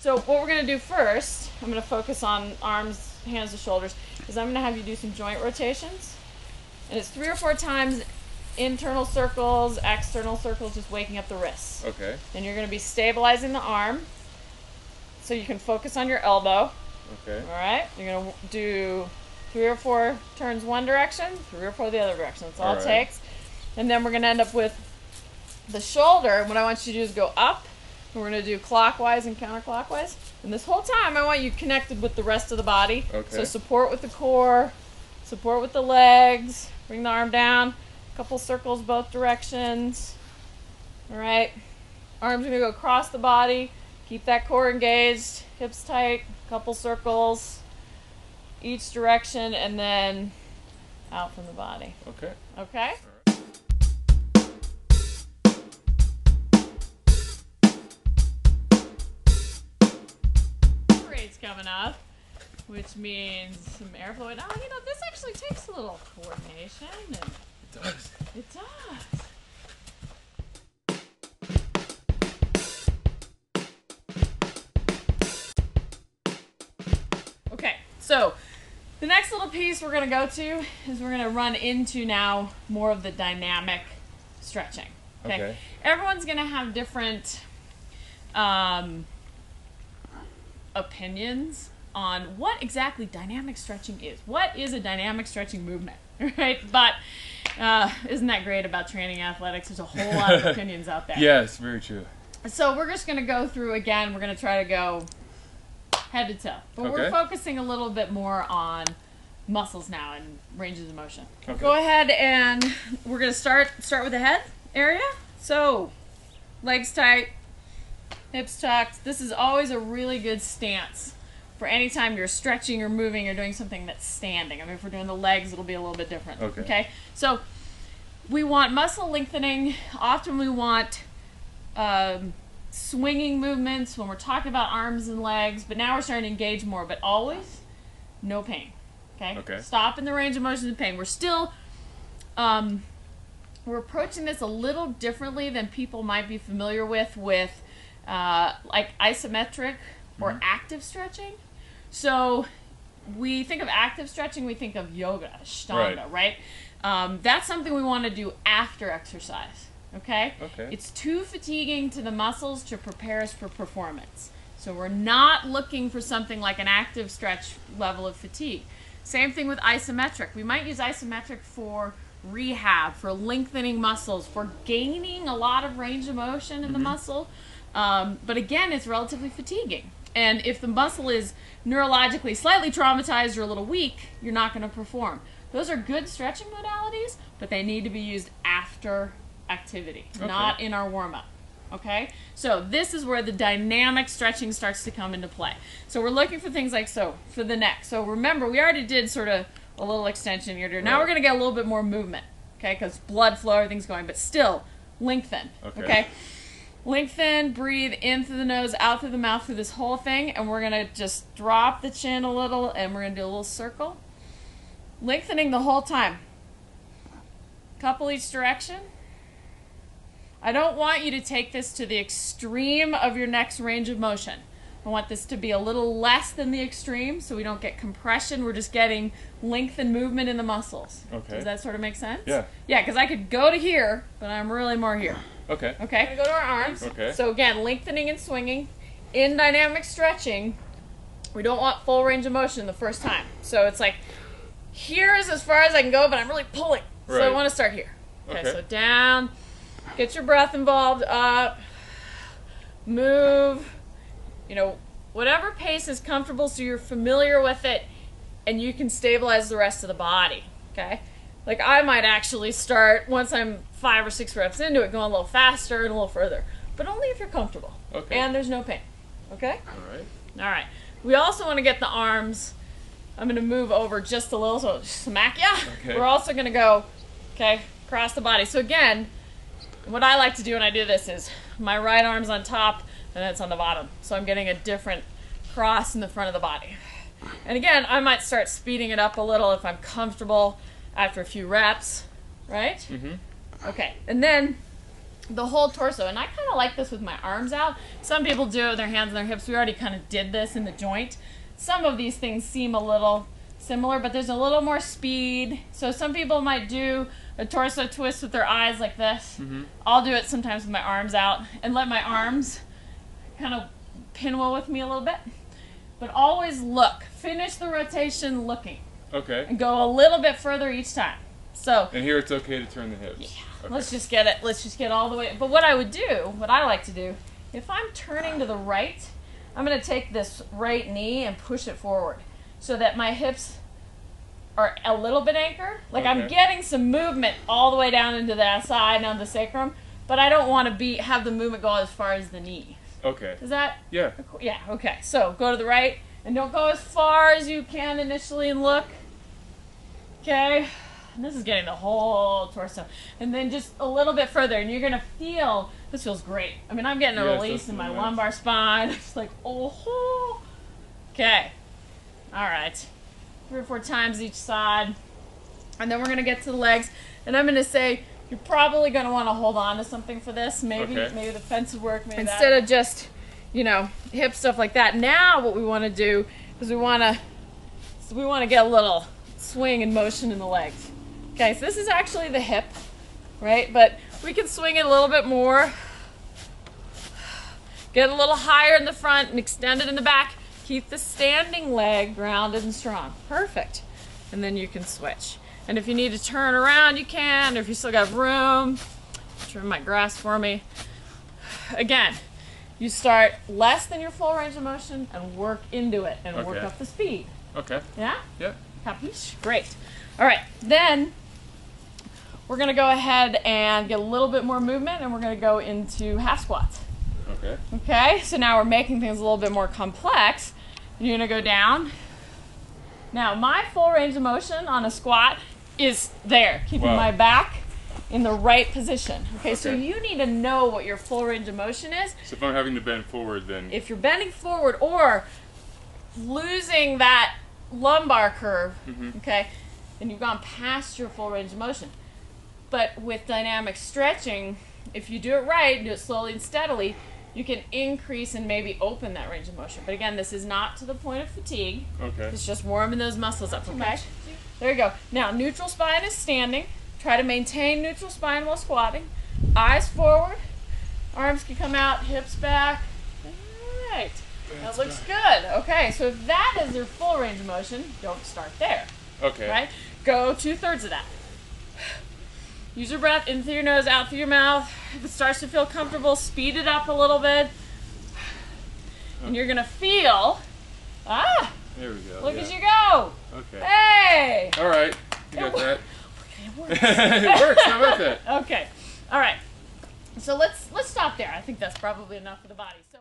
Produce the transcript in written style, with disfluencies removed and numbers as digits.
So what we're going to do first, I'm going to focus on arms, hands to shoulders, is I'm going to have you do some joint rotations. And it's 3 or 4 times internal circles, external circles, just waking up the wrists. Okay. And you're going to be stabilizing the arm so you can focus on your elbow. Okay. All right? You're going to do 3 or 4 turns one direction, 3 or 4 the other direction. That's all it takes. And then we're going to end up with the shoulder. And what I want you to do is go up. And we're going to do clockwise and counterclockwise. And this whole time, I want you connected with the rest of the body. Okay. So support with the core, support with the legs, bring the arm down, a couple circles both directions. All right. Arms are going to go across the body. Keep that core engaged, hips tight, a couple circles each direction, and then out from the body. Okay. Okay? Parade's coming up, which means some airflow. And, oh, you know, this actually takes a little coordination. And It does. it does. Okay, so the next little piece we're going to go to is we're going to run into now more of the dynamic stretching. Okay. Everyone's going to have different opinions on what exactly dynamic stretching is. What is a dynamic stretching movement, right? But isn't that great about training athletics? There's a whole lot of opinions out there. Yes, very true. So we're just going to go through again. We're going to try to go head to toe. But we're focusing a little bit more on muscles now and ranges of motion. Okay. Go ahead and we're going to start with the head area. So legs tight, hips tucked. This is always a really good stance for any time you're stretching or moving or doing something that's standing. I mean, if we're doing the legs, it'll be a little bit different. Okay? So we want muscle lengthening. Often we want swinging movements when we're talking about arms and legs, but now we're starting to engage more, but always no pain. Okay? Stop in the range of motion of pain. We're still we're approaching this a little differently than people might be familiar with like isometric or active stretching. So we think of active stretching, we think of yoga, Ashtanga, right? That's something we want to do after exercise. Okay? It's too fatiguing to the muscles to prepare us for performance. So we're not looking for something like an active stretch level of fatigue. Same thing with isometric. We might use isometric for rehab, for lengthening muscles, for gaining a lot of range of motion in the muscle. But again, it's relatively fatiguing. And if the muscle is neurologically slightly traumatized or a little weak, you're not going to perform. Those are good stretching modalities, but they need to be used after activity, not in our warm-up. Okay? So this is where the dynamic stretching starts to come into play. So we're looking for things like so, for the neck. So remember, we already did sort of a little extension here. Now we're going to get a little bit more movement, okay? Because blood flow, everything's going, but still lengthen, okay? Lengthen, breathe in through the nose, out through the mouth through this whole thing, and we're going to just drop the chin a little, and we're going to do a little circle. Lengthening the whole time. Couple each direction. I don't want you to take this to the extreme of your neck's range of motion. I want this to be a little less than the extreme so we don't get compression. We're just getting length and movement in the muscles. Does that sort of make sense? Yeah, because I could go to here, but I'm really more here. Okay? We're going to go to our arms. So again, lengthening and swinging. In dynamic stretching, we don't want full range of motion the first time. So it's like, here is as far as I can go, but I'm really pulling. So I want to start here. So down. Get your breath involved, up, move, you know, whatever pace is comfortable so you're familiar with it and you can stabilize the rest of the body, okay? Like I might actually start, once I'm 5 or 6 reps into it, going a little faster and a little further, but only if you're comfortable and there's no pain, okay? All right. We also want to get the arms, I'm going to move over just a little, so smack ya. We're also going to go, across the body. So again, what I like to do when I do this is my right arm's on top and it's on the bottom. So I'm getting a different cross in the front of the body. And again, I might start speeding it up a little if I'm comfortable after a few reps, right? Okay, and then the whole torso. And I kind of like this with my arms out. Some people do it with their hands and their hips. We already kind of did this in the joint. Some of these things seem a little similar, but there's a little more speed. So some people might do a torso twist with their eyes like this. I'll do it sometimes with my arms out and let my arms kind of pinwheel with me a little bit. But always look. Finish the rotation looking. Okay. And go a little bit further each time. So. And here it's okay to turn the hips. Yeah. Okay. Let's just get it. Let's just get all the way. But what I would do, what I like to do, if I'm turning to the right, I'm going to take this right knee and push it forward so that my hips are a little bit anchored. Like I'm getting some movement all the way down into that side and on the sacrum, but I don't want to have the movement go as far as the knee. Okay. Is that? Yeah. Yeah, okay. So go to the right and don't go as far as you can initially and look. Okay. And this is getting the whole torso. And then just a little bit further, and you're going to feel, this feels great. I mean, I'm getting a release in my lumbar spine. It's like, oh. Okay. All right. 3 or 4 times each side. And then we're going to get to the legs. And I'm going to say, you're probably going to want to hold on to something for this. Maybe maybe the fence would work. Maybe instead of just, you know, hip stuff like that. Now what we want to do is we want to get a little swing and motion in the legs. Okay, so this is actually the hip, right? But we can swing it a little bit more. Get a little higher in the front and extend it in the back. Keep the standing leg grounded and strong. Perfect. And then you can switch. And if you need to turn around, you can. Or if you still got room, trim my grass for me. Again, you start less than your full range of motion and work into it and work up the speed. Okay. Yeah? Yeah. Capiche? Great. All right, then we're going to go ahead and get a little bit more movement, and we're going to go into half squats. Okay. Okay, so now we're making things a little bit more complex. You're going to go down. Now, my full range of motion on a squat is there, keeping my back in the right position. Okay, so you need to know what your full range of motion is. So if I'm having to bend forward, then... If you're bending forward or losing that lumbar curve, okay, then you've gone past your full range of motion. But with dynamic stretching, if you do it right, do it slowly and steadily, you can increase and maybe open that range of motion. But again, this is not to the point of fatigue. Okay. It's just warming those muscles up, okay? There you go. Now, neutral spine is standing. Try to maintain neutral spine while squatting. Eyes forward. Arms can come out, hips back. All right. That looks good. Okay, so if that is your full range of motion, don't start there. Okay. Right? Go 2/3 of that. Use your breath in through your nose, out through your mouth. If it starts to feel comfortable, speed it up a little bit. And you're going to feel, there we go. Look as you go. Okay. Hey! All right. You got that. Okay, it works. It works. How about that? Okay. All right. So let's stop there. I think that's probably enough for the body. So